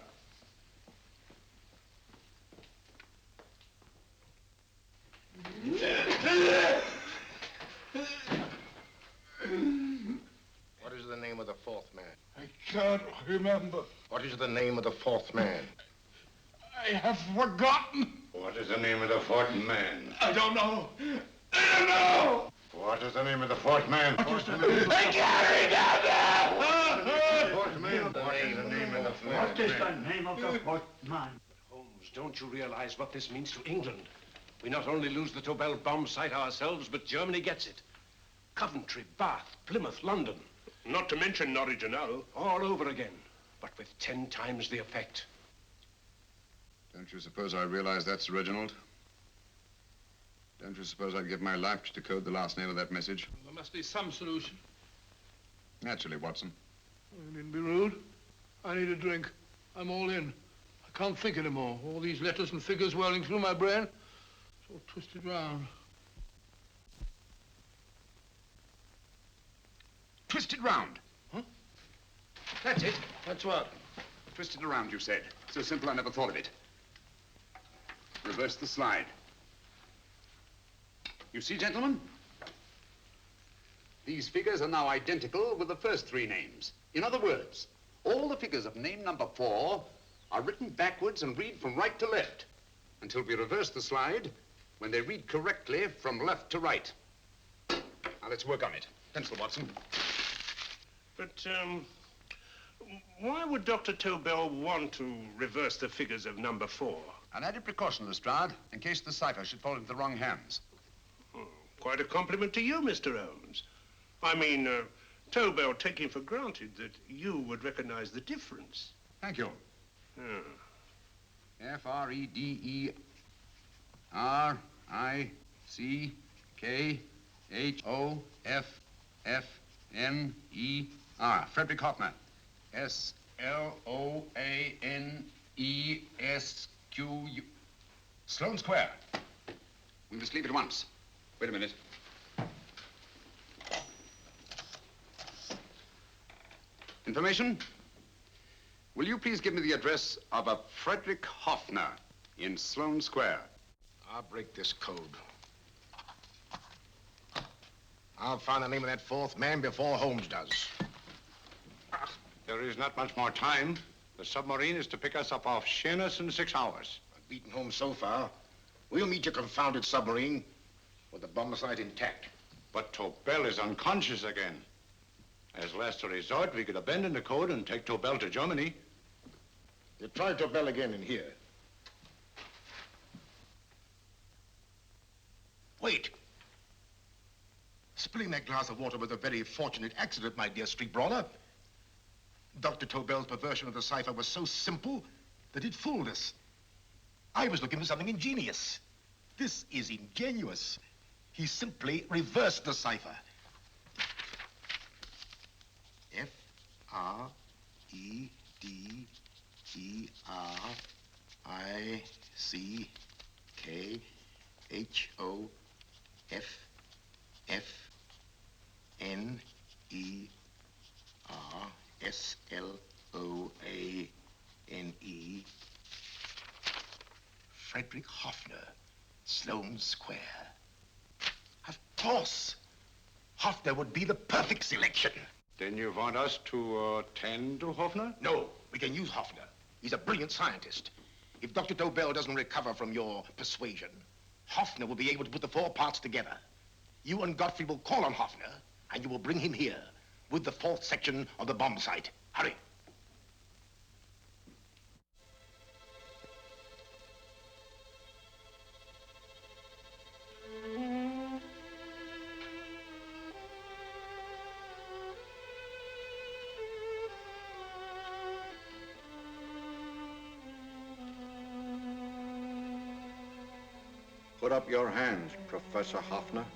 What is the name of the 4th man? I can't remember. What is the name of the 4th man? I have forgotten. What is the name of the 4th man? I don't know. I don't know. What is the name of the 4th man? I can't remember. What is the name of the 4th man? What is the name of the 4th man? Holmes, don't you realize what this means to England? We not only lose the Tobel bomb site ourselves, but Germany gets it. Coventry, Bath, Plymouth, London. Not to mention Norwich and Hull. All over again, but with 10 times the effect. Don't you suppose I realize that's Reginald? Don't you suppose I'd give my life to decode the last name of that message? There must be some solution. Naturally, Watson. You needn't be rude. I need a drink. I'm all in. I can't think anymore. All these letters and figures whirling through my brain. It's all twisted round. Twist it round. Huh? That's it. That's what? Twist it around, you said. So simple, I never thought of it. Reverse the slide. You see, gentlemen? These figures are now identical with the first 3 names. In other words, all the figures of name number 4 are written backwards and read from right to left until we reverse the slide when they read correctly from left to right. Now, let's work on it. Pencil, Watson. But, Why would Dr. Tobel want to reverse the figures of number 4? An added precaution, Lestrade, in case the cipher should fall into the wrong hands. Quite a compliment to you, Mr. Holmes. I mean, Tobel taking for granted that you would recognize the difference. Thank you. F-R-E-D-E-R-I-C-K-H-O-F-F-N-E-R. Frederick Hoffner. S-L-O-A-N-E-S-Q-U. Sloane Square. We must leave at once. Wait a minute. Information? Will you please give me the address of a Frederick Hoffner in Sloane Square? I'll break this code. I'll find the name of that fourth man before Holmes does. There is not much more time. The submarine is to pick us up off Sheerness in 6 hours. I've beaten Holmes so far. We'll meet your confounded submarine with the bomb site intact. But Tobel is unconscious again. As last resort, we could abandon the code and take Tobel to Germany. You try Tobel again in here. Wait. Spilling that glass of water was a very fortunate accident, my dear street brawler. Dr. Tobel's perversion of the cipher was so simple that it fooled us. I was looking for something ingenious. This is ingenuous. He simply reversed the cipher. F-R-E-D-E-R-I-C-K-H-O-F-F-N-E-R-S-L-O-A-N-E. Frederick Hoffner, Sloane Square. Of course. Hoffner would be the perfect selection. Then you want us to tend to Hoffner? No, we can use Hoffner. He's a brilliant scientist. If Dr. Tobel doesn't recover from your persuasion, Hoffner will be able to put the 4 parts together. You and Godfrey will call on Hoffner, and you will bring him here with the 4th section of the bomb site. Hurry. Put up your hands, Professor Hoffner.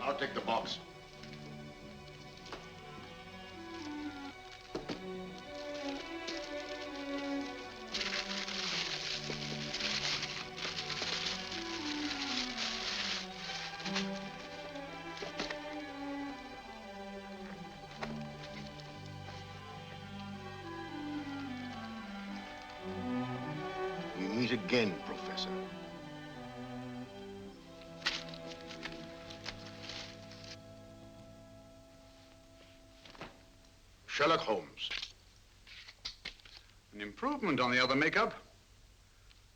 I'll take the box. We meet again, Professor. Sherlock Holmes. An improvement on the other makeup.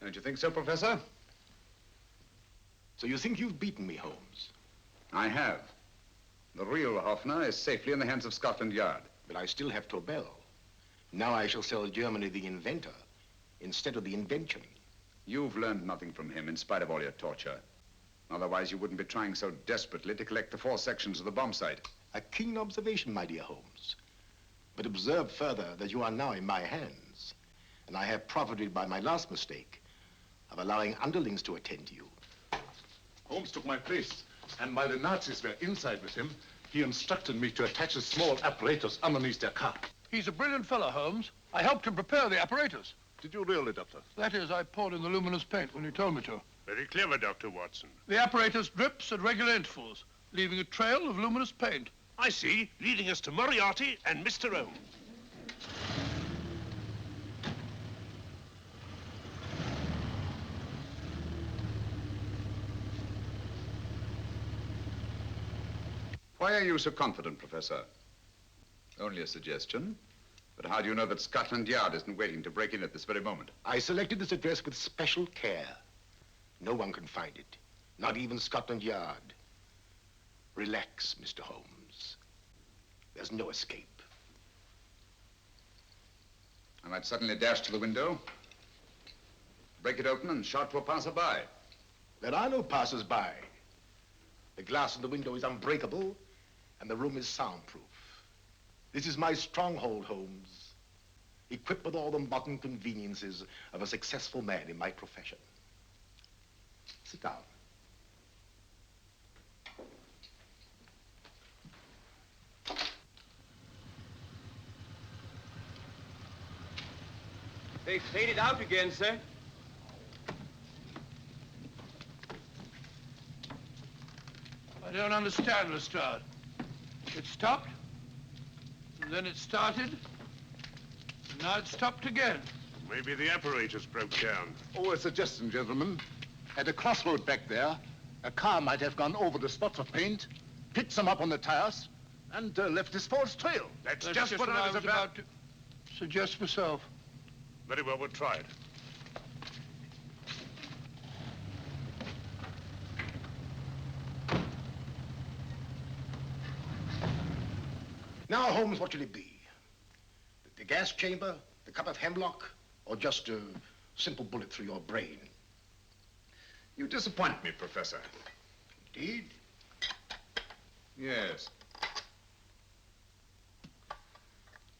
Don't you think so, Professor? So you think you've beaten me, Holmes? I have. The real Hoffner is safely in the hands of Scotland Yard. But I still have Tobel. Now I shall sell Germany the inventor instead of the invention. You've learned nothing from him in spite of all your torture. Otherwise, you wouldn't be trying so desperately to collect the 4 sections of the bomb site. A keen observation, my dear Holmes. But observe further that you are now in my hands, and I have profited by my last mistake of allowing underlings to attend to you. Holmes took my place, and while the Nazis were inside with him, he instructed me to attach a small apparatus underneath their car. He's a brilliant fellow, Holmes. I helped him prepare the apparatus. Did you really, Doctor? That is, I poured in the luminous paint when you told me to. Very clever, Dr. Watson. The apparatus drips at regular intervals, leaving a trail of luminous paint. I see, leading us to Moriarty and Mr. Holmes. Why are you so confident, Professor? Only a suggestion. But how do you know that Scotland Yard isn't waiting to break in at this very moment? I selected this address with special care. No one can find it, not even Scotland Yard. Relax, Mr. Holmes. There's no escape. I might suddenly dash to the window, break it open, and shout to a passerby. There are no passers-by. The glass in the window is unbreakable, and the room is soundproof. This is my stronghold, Holmes, equipped with all the modern conveniences of a successful man in my profession. Sit down. They've faded out again, sir. I don't understand, Lestrade. It stopped, and then it started, and now it stopped again. Maybe the apparatus broke down. Oh, a suggestion, gentlemen. At a crossroad back there, a car might have gone over the spots of paint, picked some up on the tires, and left this false trail. That's just what I was about to suggest myself. Very well, we'll try it. Now, Holmes, what should it be? The gas chamber, the cup of hemlock, or just a simple bullet through your brain? You disappoint me, Professor. Indeed? Yes.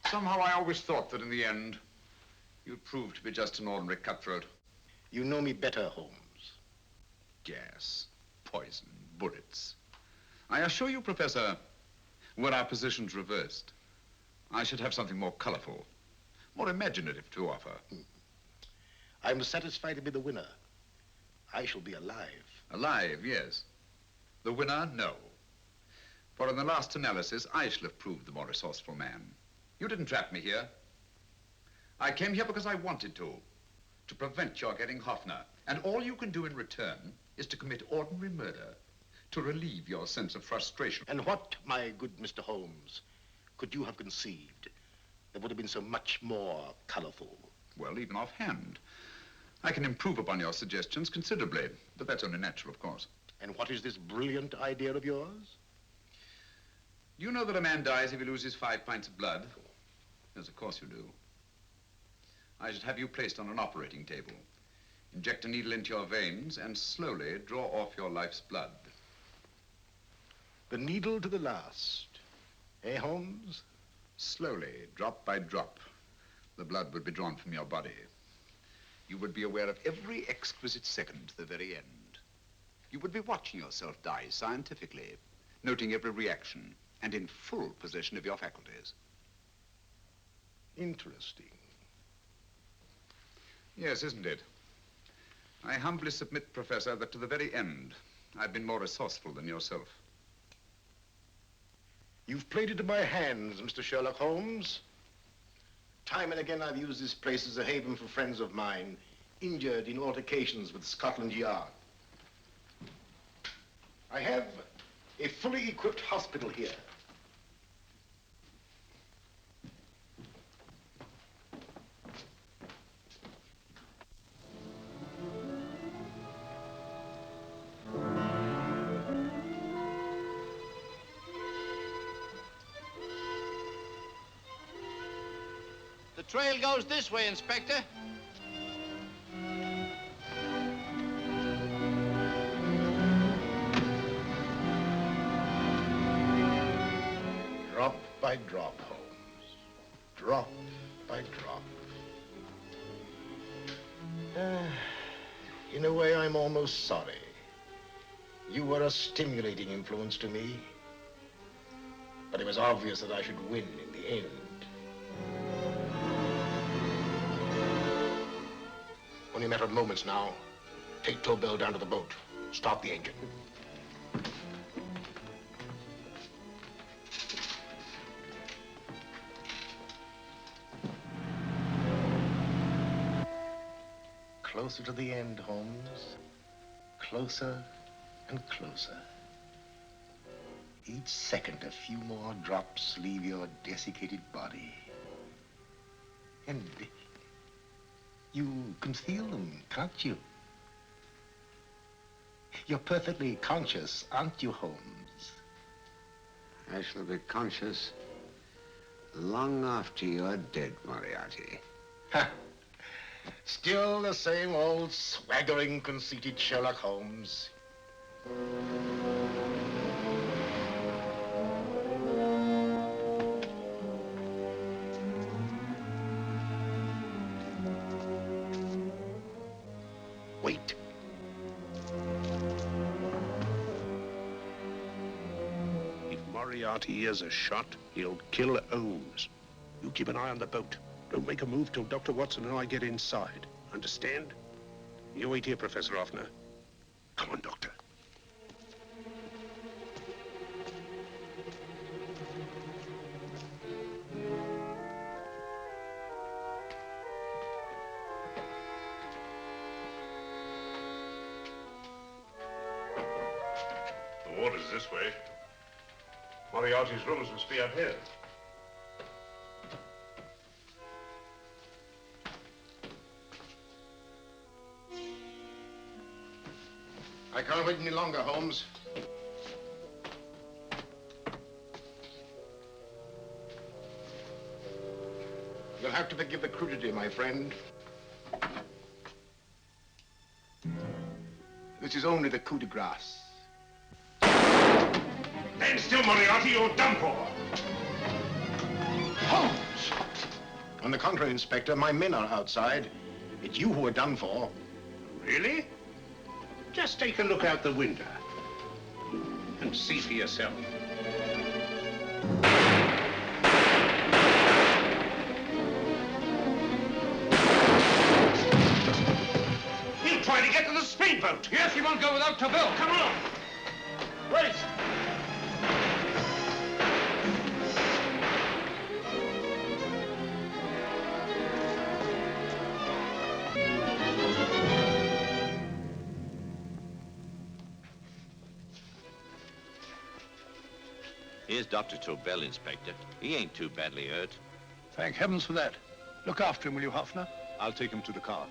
Somehow I always thought that in the end, you'd prove to be just an ordinary cutthroat. You know me better, Holmes. Gas, poison, bullets. I assure you, Professor, were our positions reversed, I should have something more colorful, more imaginative to offer. I'm satisfied to be the winner. I shall be alive. Alive, yes. The winner, no. For in the last analysis, I shall have proved the more resourceful man. You didn't trap me here. I came here because I wanted to prevent your getting Hoffner. And all you can do in return is to commit ordinary murder to relieve your sense of frustration. And what, my good Mr. Holmes, could you have conceived that would have been so much more colorful? Well, even offhand, I can improve upon your suggestions considerably, but that's only natural, of course. And what is this brilliant idea of yours? Do you know that a man dies if he loses 5 pints of blood? Yes, of course you do. I should have you placed on an operating table, inject a needle into your veins, and slowly draw off your life's blood. The needle to the last. Eh, Holmes? Slowly, drop by drop, the blood would be drawn from your body. You would be aware of every exquisite second to the very end. You would be watching yourself die scientifically, noting every reaction, and in full possession of your faculties. Interesting. Yes, isn't it? I humbly submit, Professor, that to the very end, I've been more resourceful than yourself. You've played into my hands, Mr. Sherlock Holmes. Time and again, I've used this place as a haven for friends of mine, injured in altercations with Scotland Yard. I have a fully equipped hospital here. The trail goes this way, Inspector. Drop by drop, Holmes. Drop by drop. In a way, I'm almost sorry. You were a stimulating influence to me. But it was obvious that I should win in the end. Only a matter of moments now. Take Tobel down to the boat. Start the engine. Closer to the end, Holmes. Closer and closer. Each second, a few more drops leave your desiccated body. And you can feel them, can't you? You're perfectly conscious, aren't you, Holmes? I shall be conscious long after you're dead, Moriarty. Ha! Still the same old swaggering, conceited Sherlock Holmes. Wait. If Moriarty hears a shot, he'll kill Holmes. You keep an eye on the boat. Don't make a move till Dr. Watson and I get inside. Understand? You wait here, Professor Hoffner. Come on, Doctor. The water's this way. Moriarty's rooms must be up here. I can't wait any longer, Holmes. You'll have to forgive the crudity, my friend. This is only the coup de grace. Stand still, Moriarty, you're done for. Holmes! On the contrary, Inspector, my men are outside. It's you who are done for. Really? Just take a look out the window and see for yourself. He'll try to get to the speedboat. Yes, he won't go without Tobel. Come on. Wait. Here's Dr. Tobel, Inspector. He ain't too badly hurt. Thank heavens for that. Look after him, will you, Hoffner? I'll take him to the car.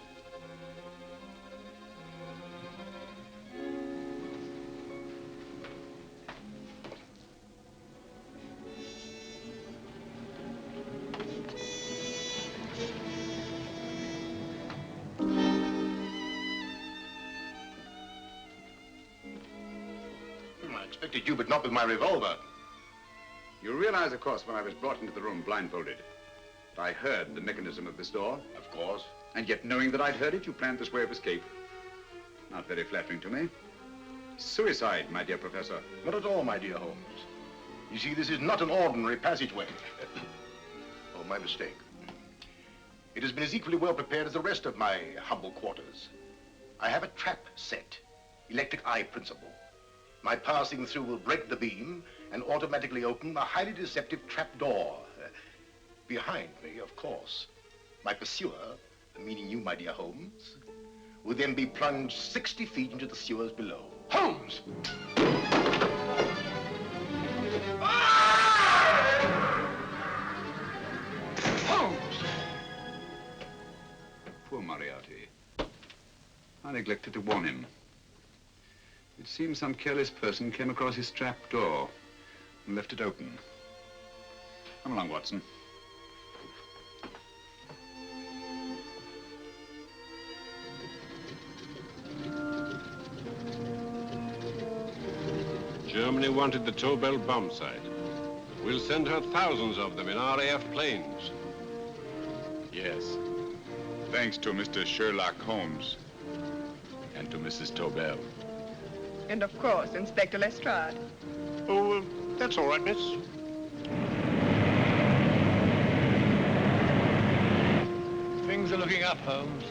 I expected you, but not with my revolver. You realize, of course, when I was brought into the room blindfolded, that I heard the mechanism of this door? Of course. And yet, knowing that I'd heard it, you planned this way of escape. Not very flattering to me. Suicide, my dear Professor. Not at all, my dear Holmes. You see, this is not an ordinary passageway. Oh, my mistake. It has been as equally well prepared as the rest of my humble quarters. I have a trap set, electric eye principle. My passing through will break the beam and automatically open a highly deceptive trap door. Behind me, of course, my pursuer, meaning you, my dear Holmes, will then be plunged 60 feet into the sewers below. Holmes! Holmes! Poor Moriarty. I neglected to warn him. It seems some careless person came across his trap door and left it open. Come along, Watson. Germany wanted the Tobel bomb site. We'll send her thousands of them in RAF planes. Yes. Thanks to Mr. Sherlock Holmes and to Mrs. Tobel. And of course, Inspector Lestrade. Oh, that's all right, miss. Things are looking up, Holmes.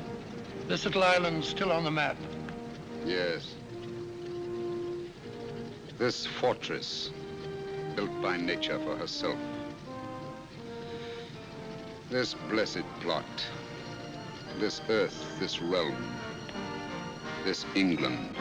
This little island's still on the map. Yes. This fortress, built by nature for herself. This blessed plot. This earth, this realm. This England.